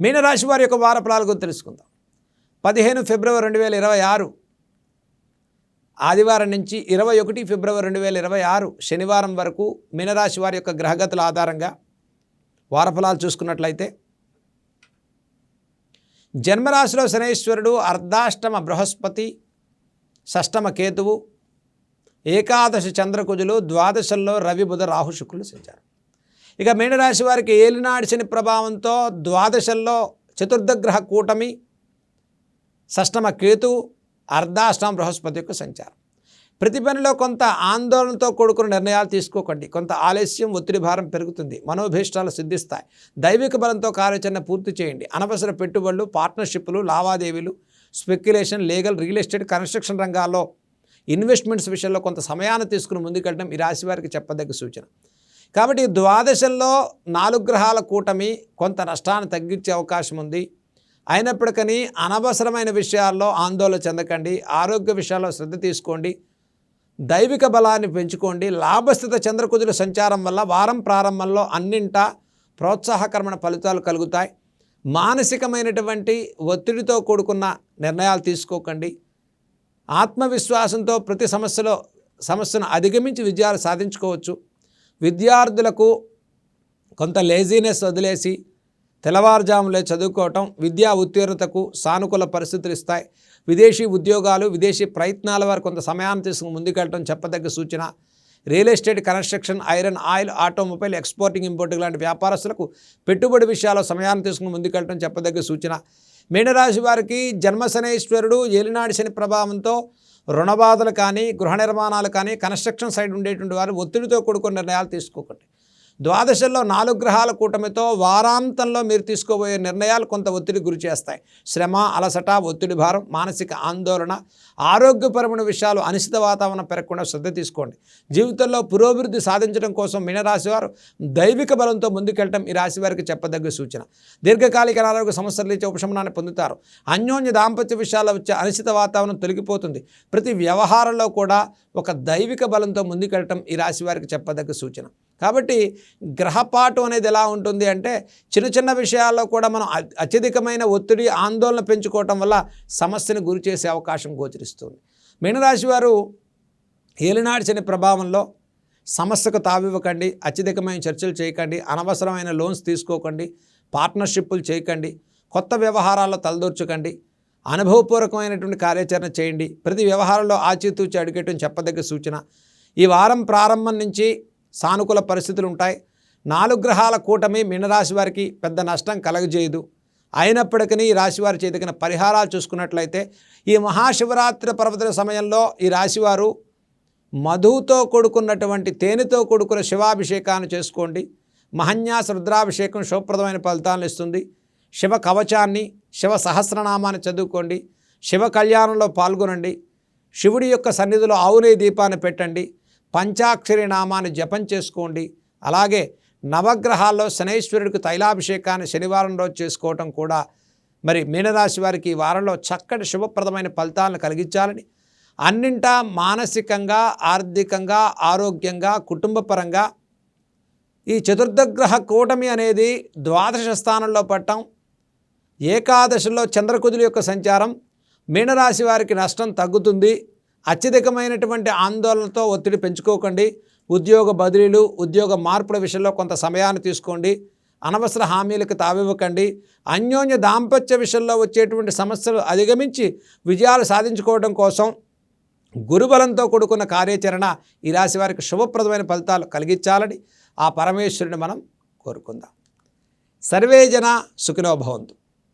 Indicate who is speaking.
Speaker 1: మీనరాశి వారి యొక్క వార ఫలాల గురించి తెలుసుకుందాం. 15 ఫిబ్రవరి 2026 ఆదివారం నుంచి 21 ఫిబ్రవరి 2026 శనివారం వరకు మీనరాశి వారి యొక్క గ్రహగతుల ఆధారంగా వార ఫలాలు చూసుకున్నట్లయితే, జన్మరాశిలో శనైశ్వరుడు, అర్ధాష్టమ బృహస్పతి, షష్టమ కేతువు, ఏకాదశి చంద్రకుజులు, ద్వాదశంలో రవి బుధ రాహు శుక్రులు సంచారం. ఇక మీనరాశి వారికి ఏలినాడి శని ప్రభావంతో ద్వాదశంలో చతుర్థగ్రహ కూటమి, షష్టమ కేతువు, అర్ధాష్టమ బృహస్పతి యొక్క సంచారం. ప్రతి పనిలో కొంత ఆందోళనతో కూడుకున్న నిర్ణయాలు తీసుకోకండి. కొంత ఆలస్యం, ఒత్తిడి భారం పెరుగుతుంది. మనోభీష్టాలు సిద్ధిస్తాయి. దైవిక బలంతో కార్యాచరణ పూర్తి చేయండి. అనవసర పెట్టుబడులు, పార్ట్నర్షిప్లు, లావాదేవీలు, speculation, legal, real estate, construction రంగాల్లో ఇన్వెస్ట్మెంట్స్ విషయంలో కొంత సమయాన్ని తీసుకుని ముందుకెళ్ళడం ఈ రాశి వారికి చెప్పదగ్గ సూచన. కాబట్టి ద్వాదశంలో 4 గ్రహాల కూటమి కొంత నష్టాన్ని తగ్గించే అవకాశం ఉంది. అయినప్పటికీ అనవసరమైన విషయాల్లో ఆందోళన చెందకండి. ఆరోగ్య విషయాల్లో శ్రద్ధ తీసుకోండి. దైవిక బలాన్ని పెంచుకోండి. లాభస్థిత చంద్రకుజుల సంచారం వల్ల వారం ప్రారంభంలో అన్నింటా ప్రోత్సాహకరమైన ఫలితాలు కలుగుతాయి. మానసికమైనటువంటి ఒత్తిడితో కూడుకున్న నిర్ణయాలు తీసుకోకండి. ఆత్మవిశ్వాసంతో ప్రతి సమస్యను అధిగమించి విజయాలు సాధించుకోవచ్చు. విద్యార్థులకు కొంత లేజీనెస్ వదిలేసి తెల్లవారుజాములే చదువుకోవటం విద్యా ఉత్తీర్ణతకు సానుకూల పరిస్థితులు ఇస్తాయి. విదేశీ ఉద్యోగాలు, విదేశీ ప్రయత్నాల వారు కొంత సమయాన్ని తీసుకుని ముందుకెళ్ళటం చెప్పదగ్గ సూచన. Real estate, construction, iron, oil, automobile, exporting, importing లాంటి వ్యాపారస్తులకు పెట్టుబడి విషయాల్లో సమయాన్ని తీసుకుని ముందుకెళ్ళటం చెప్పదగ్గ సూచన. మీనరాశి వారికి జన్మశనైశ్వరుడు ఏలినాడి శని ప్రభావంతో రుణబాధలు కానీ, గృహ నిర్మాణాలు కానీ, కన్స్ట్రక్షన్ సైడ్ ఉండేటువంటి వారు ఒత్తిడితో కూడుకున్న నిర్ణయాలు తీసుకోకండి. ద్వాదశంలో 4 గ్రహాల కూటమితో వారాంతంలో మీరు తీసుకోబోయే నిర్ణయాలు కొంత ఒత్తిడి గురి చేస్తాయి. శ్రమ, అలసట, ఒత్తిడి భారం, మానసిక ఆందోళన, ఆరోగ్యపరమైన విషయాలు, అనిశ్చిత వాతావరణం పెరగకుండా శ్రద్ధ తీసుకోండి. జీవితంలో పురోభివృద్ధి సాధించడం కోసం మీనరాశి వారు దైవిక బలంతో ముందుకెళ్ళటం ఈ రాశి వారికి చెప్పదగ్గ సూచన. దీర్ఘకాలిక అనారోగ్య సమస్యల నుంచి ఉపశమనాన్ని పొందుతారు. అన్యోన్య దాంపత్య విషయాల్లో వచ్చే అనిశ్చిత వాతావరణం తొలగిపోతుంది. ప్రతి వ్యవహారంలో కూడా ఒక దైవిక బలంతో ముందుకెళ్ళటం ఈ రాశి వారికి చెప్పదగ్గ సూచన. కాబట్టి గ్రహపాటు అనేది ఎలా ఉంటుంది అంటే, చిన్న చిన్న విషయాల్లో కూడా మనం అత్యధికమైన ఒత్తిడి, ఆందోళన పెంచుకోవటం వల్ల సమస్యను గురి చేసే అవకాశం గోచరిస్తుంది. మీనరాశి వారు ఏలినాడి శని ప్రభావంలో సమస్యకు తావివ్వకండి. అత్యధికమైన చర్చలు చేయకండి. అనవసరమైన లోన్స్ తీసుకోకండి. పార్ట్నర్షిప్లు చేయకండి. కొత్త వ్యవహారాల్లో తలదూర్చకండి. అనుభవపూర్వకమైనటువంటి కార్యాచరణ చేయండి. ప్రతి వ్యవహారంలో ఆచితూచి అడుగేయటం చెప్పదగ్గ సూచన. ఈ వారం ప్రారంభం నుంచి సానుకూల పరిస్థితులు ఉంటాయి. 4 గ్రహాల కూటమి మీనరాశి వారికి పెద్ద నష్టం కలగజేయదు. అయినప్పటికీ ఈ రాశివారి చేతికిన పరిహారాలు చూసుకున్నట్లయితే, ఈ మహాశివరాత్రి పర్వదిన సమయంలో ఈ రాశివారు మధుతో కూడుకున్నటువంటి తేనెతో కూడుకున్న శివాభిషేకాన్ని చేసుకోండి. మహన్యాస రుద్రాభిషేకం శుభప్రదమైన ఫలితాలను ఇస్తుంది. శివ కవచాన్ని, శివ సహస్రనామాన్ని చదువుకోండి. శివ కళ్యాణంలో పాల్గొనండి. శివుడి యొక్క సన్నిధిలో ఆవునేయి దీపాన్ని పెట్టండి. పంచాక్షరి నామాన్ని జపం చేసుకోండి. అలాగే నవగ్రహాల్లో శనైశ్వరుడికి తైలాభిషేకాన్ని శనివారం రోజు చేసుకోవటం కూడా మరి మీనరాశి వారికి ఈ వారంలో చక్కటి శుభప్రదమైన ఫలితాలను కలిగించాలని, అన్నింటా మానసికంగా, ఆర్థికంగా, ఆరోగ్యంగా, కుటుంబపరంగా ఈ చతుర్థగ్రహ కూటమి అనేది ద్వాదశ స్థానంలో పట్టం, ఏకాదశిలో చంద్రకుజుల యొక్క సంచారం మీనరాశి వారికి నష్టం తగ్గుతుంది. అత్యధికమైనటువంటి ఆందోళనతో ఒత్తిడి పెంచుకోకండి. ఉద్యోగ బదిలీలు, ఉద్యోగ మార్పుల విషయంలో కొంత సమయాన్ని తీసుకోండి. అనవసర హామీలకు తావివ్వకండి. అన్యోన్య దాంపత్య విషయంలో వచ్చేటువంటి సమస్యలు అధిగమించి విజయాలు సాధించుకోవడం కోసం గురుబలంతో కూడుకున్న కార్యాచరణ ఈ రాశి వారికి శుభప్రదమైన ఫలితాలు కలిగించాలని ఆ పరమేశ్వరుని మనం కోరుకుందాం. సర్వే జన సుఖినో భవంతు.